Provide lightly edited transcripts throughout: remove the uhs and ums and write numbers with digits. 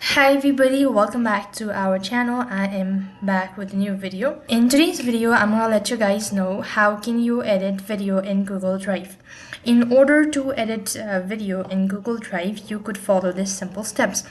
Hi everybody, welcome back to our channel. I am back with a new video. In today's video, I'm gonna let you guys know how can you edit video in Google Drive. In order to edit video in Google Drive, you could follow these simple steps.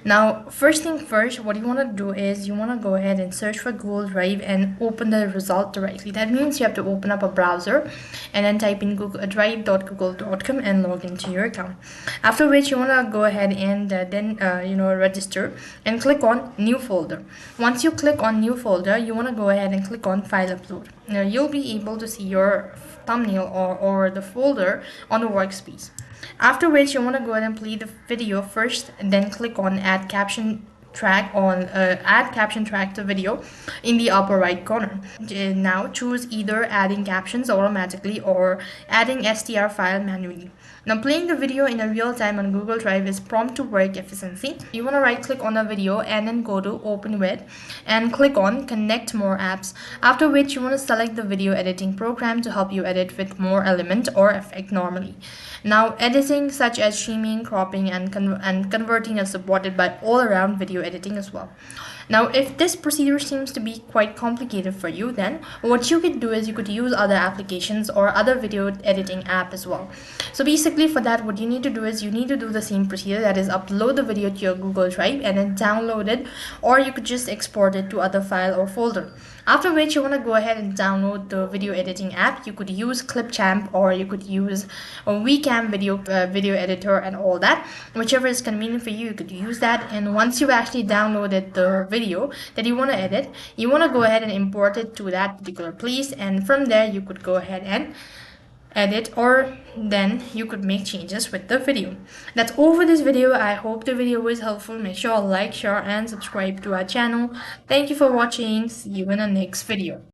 Now, first thing first, what you want to do is you want to go ahead and search for Google Drive and open the result directly. That means you have to open up a browser and then type in drive.google.com and log into your account. After which you want to go ahead and then register and click on new folder. Once you click on new folder, you want to go ahead and click on file upload. Now you'll be able to see your thumbnail or the folder on the workspace. After which you want to go ahead and play the video first and then click on add caption track to video in the upper right corner. Now choose either adding captions automatically or adding str file manually. Now playing the video in a real time on Google Drive is prompt to work efficiency. You want to right click on the video and then go to open with and click on connect more apps. After which you want to select the video editing program to help you edit with more element or effect normally. Now editing such as streaming, cropping and converting is supported by all around video editing as well. Now if this procedure seems to be quite complicated for you, then what you could do is you could use other applications or other video editing app as well. So basically for that, what you need to do is you need to do the same procedure, that is upload the video to your Google Drive and then download it, or you could just export it to other file or folder. After which you want to go ahead and download the video editing app. You could use Clipchamp or you could use a WeCam video editor and all that. Whichever is convenient for you, you could use that. And once you've actually downloaded the video that you want to edit, you want to go ahead and import it to that particular place. And from there, you could go ahead and edit, or then you could make changes with the video. That's all for this video. I hope the video was helpful. Make sure to like, share and subscribe to our channel. Thank you for watching. See you in the next video.